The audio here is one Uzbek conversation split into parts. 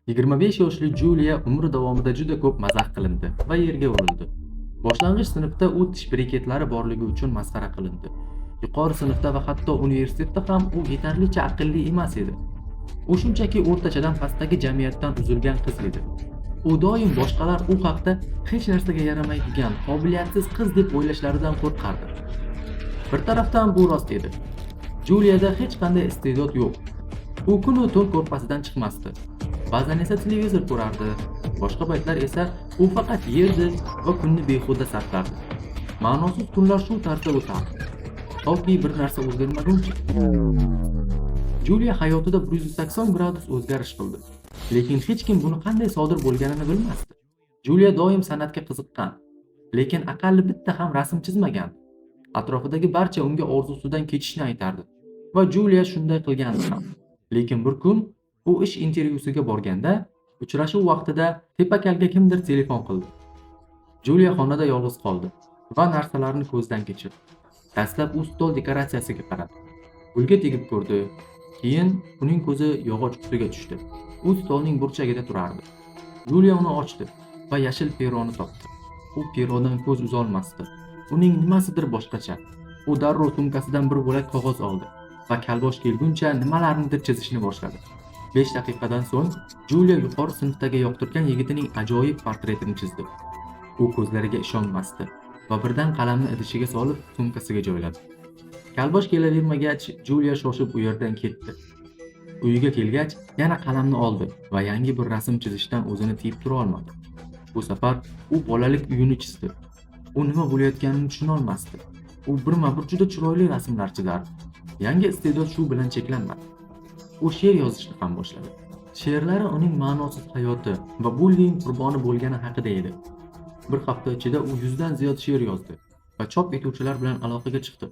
25 yoshli Julia umri davomida juda ko'p mazax qilindi va yerga urildi. Boshlang'ich sinfda u tish briketlari borligi uchun masxara qilindi. Yuqori sinfda va hatto universitetda ham u yetarlicha aqlli emas edi. U shunchaki o'rtachadan pastdagi jamiyatdan uzilgan qiz edi. U doim boshqalar u haqda hech narsaga yaramaydigan, qobiliyatsiz qiz deb o'ylashlaridan qo'rqardi. Bir tarafdan bu rost edi. Juliada hech qanday iste'dod yo'q. U kun va tun ko'rpasidan chiqmasdi. Ba'zan esa televizor ko'rardi, boshqa paytlar esa u faqat yerdi va kunni behuda sarflardi. Ma'nosiz kunlar shu tarzda o'tardi, toki bir narsa o'zgarmaguncha. Julia hayotida 180 gradus o'zgarish qildi, lekin hech kim buni qanday sodir bo'lganini bilmasdi. Julia doim san'atga qiziqqan, lekin aqalli bitta ham rasm chizmagan. Atrofidagi barcha unga orzusidan kechishni aytardi va Julia shunday qilgandi ham. Lekin bir kun u ish intervyusiga borganda, uchrashuv vaqtida tepakalga kimdir telefon qildi. Julia xonada yolg'iz qoldi va narsalarni ko'zdan kechirdi. Dastlab u stol dekoratsiyasiga qaradi. Gulga tegib ko'rdi. Keyin uning ko'zi yog'och qutiga tushdi. U stolning burchagida turardi. Julia uni ochdi va yashil peroni topdi. U perodan ko'z uzolmasdi. Uning nimasidir boshqacha. U darrov sumkasidan bir bo'lak qog'oz oldi va kalbosh kelguncha nimalarnidir chizishni boshladi. 5 daqiqadan so'ng Julia yuqori sinfdagi yoqtirgan yigitining ajoyib portretini chizdi. U ko'zlariga ishonmasdi va birdan qalamni idishiga solib sumkasiga joyladi. Kalbosh kelavermagach, Julia shoshib u yerdan ketdi. Uyiga kelgach, yana qalamni oldi va yangi bir rasm chizishdan o'zini tiyib tura olmadi. Bu safar u bolalik uyini chizdi. U nima bo'layotganini tushuna olmasdi. U birma-bir juda chiroyli rasmlar chizardi. Yangi iste'dod shu bilan cheklanmadi. U she'r yozishni ham boshladi. She'rlari uning ma'nosiz hayoti va bullying qurboni bo'lgani haqida edi. Bir hafta ichida u 100 dan ziyod she'r yozdi va chop etuvchilar bilan aloqaga chiqdi.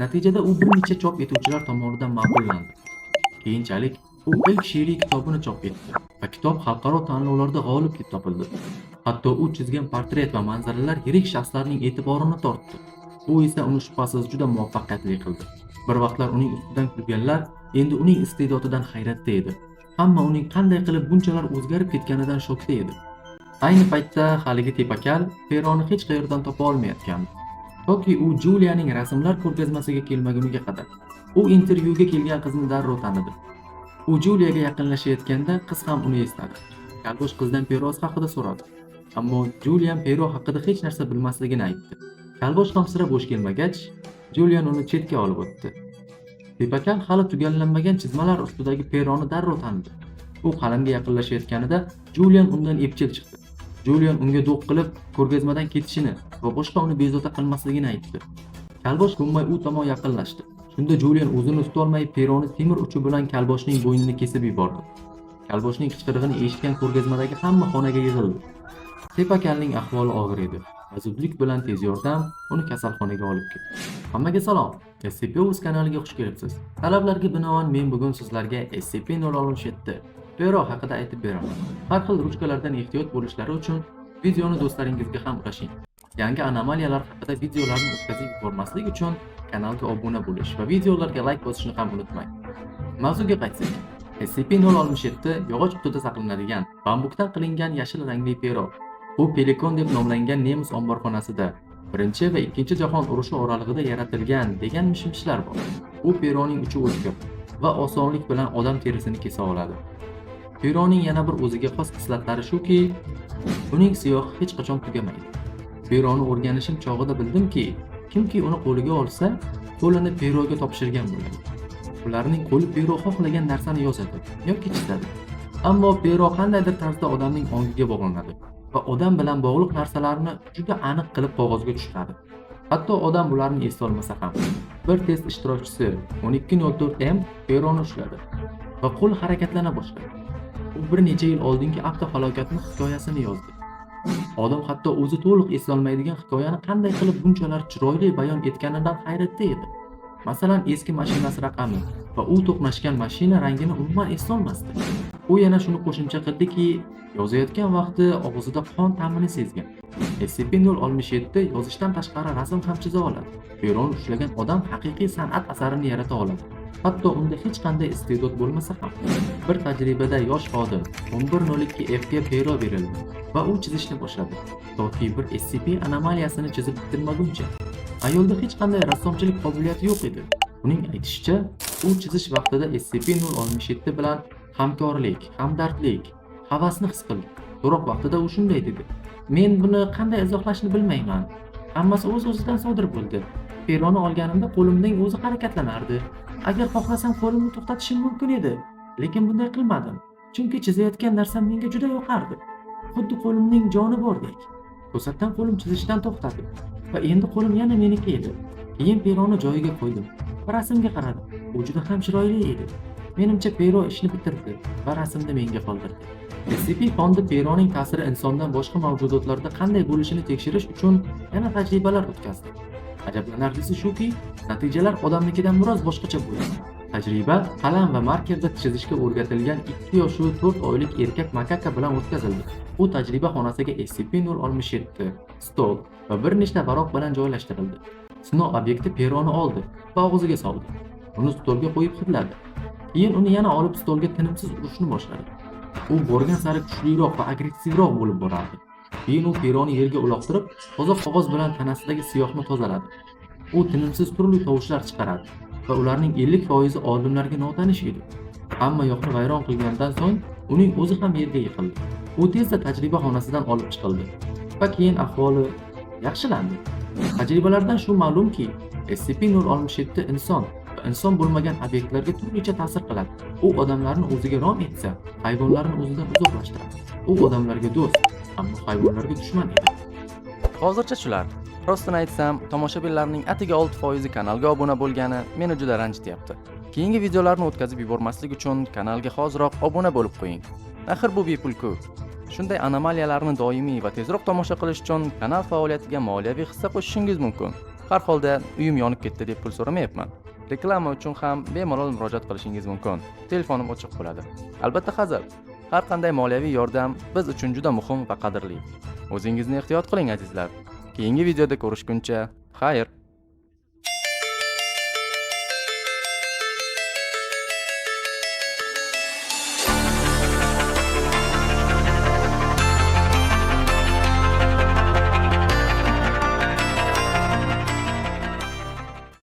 Natijada u bir necha chop etuvchilar tomonidan ma'qullandi. Keyinchalik u ilk she'riy kitobini chop etdi va kitob xalqaro tanlovlarda g'olib deb topildi. Hatto u chizgan portret va manzaralar yirik shaxslarning e'tiborini tortdi. Bu esa uni shubhasiz juda muvaffaqiyatli qildi. Bir vaqtlar uning ustidan kulganlar endi uning iste'dodidan hayratda edi. Hamma uning qanday qilib bunchalar o'zgarib ketganidan shokda edi. Ayni paytda haligi tepakal peroni hech qayerdan topa olmayotgandi. Toki u Julianing rasmlar ko'rgazmasiga kelmaguniga qadar. U intervyuga kelgan qizni darrov tanidi. U Juliaga yaqinlashayotganda qiz ham uni esladi. Kalbosh qizdan Peroz haqida so'radi. Ammo Julian Pero haqida hech narsa bilmasligini aytdi. Kalbosh ham sira bo'sh kelmagach, Julian uni chetga olib o'tdi. Tepakal hali tugallanmagan chizmalar ustidagi Peroni darrov tanidi. U qalamga yaqinlashayotganida Julian undan epchil chiqdi. Julian unga do'q qilib ko'rgazmadan ketishini va boshqa uni bezovta qilmasligini aytdi. Kalbosh ko'nmay u tomon yaqinlashdi. Shunda Julian o'zini tutolmay Peroni temir uchi bilan Kalboshning bo'ynini kesib yubordi. Kalboshning qichqirig'ini eshitgan ko'rgazmadagi hamma xonaga yig'ildi. Tepakalning ahvoli og'ir edi va zudlik bilan tez yordam uni kasalxonaga olib ketdi. Hammaga salom. SCP-Uz kanaliga xush kelibsiz. Talablarga binoan men bugun sizlarga SCP-067 Pero haqida aytib beraman. Har xil ruchkalardan ehtiyot bo'lishlari uchun videoni do'stlaringizga ham ulashing. Yangi anomaliyalar haqida videolarni o'tkazib yubormaslik uchun kanalga obuna bo'lish va videolarga like bosishni ham unutmang. Mavzuga qaytsak, SCP-067 yog'och qutida saqlanadigan, bambukdan qilingan yashil rangli Pero. U Pelikon deb nomlangan nemis omborxonasida 1 va 2 jahon urushi oralig'ida yaratilgan degan mish-mishlar bor. U Peroning uchi o'tkir va osonlik bilan odam terisini kesa oladi. Peroning yana bir o'ziga xos xislatlari shuki, uning siyohi hech qachon tugamaydi. Peroni o'rganishim chog'ida bildimki, kimki uni qo'liga olsa, qo'lini Peroga topshirgan bo'ladi. Ularning qo'li Pero xohlagan narsani yozadi yoki chizadi. Ammo Pero qandaydir tarzda odamning ongiga bog'lanadi va odam bilan bog'liq narsalarni juda aniq qilib qog'ozga tushiradi. Hatto odam bularni esla olmasa ham. Bir test ishtirokchisi 1204M Peroni ushladi va qo'l harakatlana boshladi. U bir necha yil oldingi avtohalokatning hikoyasini yozdi. Odam hatto o'zi to'liq eslolmaydigan hikoyani qanday qilib bunchalar chiroyli bayon etganidan hayratda edi. Masalan, eski mashinasi raqami va u to'qnashgan mashina rangini umuman eslolmasdi. U yana shuni qo'shimcha qildiki, yozayotgan vaqti og'zida qon ta'mini sezgan. SCP-067 yozishdan tashqari rasm ham chiza oladi. Peron ushlagan odam haqiqiy san'at asarini yarata oladi. hatto unda hech qanday iste'dod bo'lmasa ham. Bir tajribada yosh xodim 1102 F ga pero berildi va u chizishni boshladi, toki bir SCP anomaliyasini chizib bitirmaguncha. Ayolda hech qanday rassomchilik qobiliyati yo'q edi. Uning aytishicha, u chizish vaqtida SCP-067 bilan hamkorlik, hamdardlik, havasni his qildi. So'roq vaqtida u shunday dedi: "Men buni qanday izohlashni bilmayman. Hammasi o'z-o'zidan sodir bo'ldi. Peroni olganimda qo'limning o'zi harakatlanardi. Agar xohlasam qo'limni to'xtatishim mumkin edi, lekin bunday qilmadim. Chunki chizayotgan narsam menga juda yoqardi. Xuddi qo'limning joni bordek. To'satdan qo'lim chizishdan to'xtadi va endi qo'lim yana meniki edi. Keyin peroni joyiga qo'ydim va rasmga qaradim. U juda ham chiroyli edi. Menimcha pero ishni bitirdi va rasmni menga qoldirdi." SCP fondi peroning ta'siri insondan boshqa mavjudotlarda qanday bo'lishini tekshirish uchun yana tajribalar o'tkazdi. Ajablanarlisi shuki, natijalar odamnikidan biroz boshqacha bo'ldi. Tajriba qalam va markerda chizishga o'rgatilgan 2 yoshli 4 oylik erkak makaka bilan o'tkazildi. U tajriba xonasiga SCP-067, stol va bir nechta varoq bilan joylashtirildi. Sinov obyekti peroni oldi va og'ziga soldi. Uni stolga qo'yib hidladi. Keyin uni yana olib stolga tinimsiz urishni boshladi. U borgan sari kuchliroq va agressivroq bo'lib borardi. Keyin u peroni yerga uloqtirib, toza qog'oz bilan tanasidagi siyohni tozaladi. U tinimsiz turli tovushlar chiqaradi va ularning 50% olimlarga notanish edi. Hamma yoqni vayron qilgandan so'ng uning o'zi ham yerga yiqildi. U tezda tajriba xonasidan olib chiqildi va keyin ahvoli yaxshilandi. Tajribalardan shu ma'lumki, SCP-067 inson va inson bo'lmagan obyektlarga turlicha ta'sir qiladi. U odamlarni o'ziga rom etsa, hayvonlarni o'zidan uzoqlashtiradi. U odamlarga do'st, ammo hayvonlarga dushman edi. Hozircha shular. Rostini aytsam, tomoshabinlarning atiga 6% kanalga obuna bo'lgani meni juda ranjityapti. Keyingi videolarni o'tkazib yubormaslik uchun kanalga hoziroq obuna bo'lib qo'ying. Axir bu bepul-ku. Shunday anomaliyalarni doimiy va tezroq tomosha qilish uchun kanal faoliyatiga moliyaviy hissa qo'shishingiz mumkin. Har holda uyim yonib ketdi deb pul so'ramayapman. Reklama uchun ham bemalol murojaat qilishingiz mumkin. Telefonim ochiq bo'ladi. Albatta hazil. Har qanday moliyaviy yordam biz uchun juda muhim va qadrli. O'zingizni ehtiyot qiling azizlar. Keyingi videoda ko'rishguncha, xayr.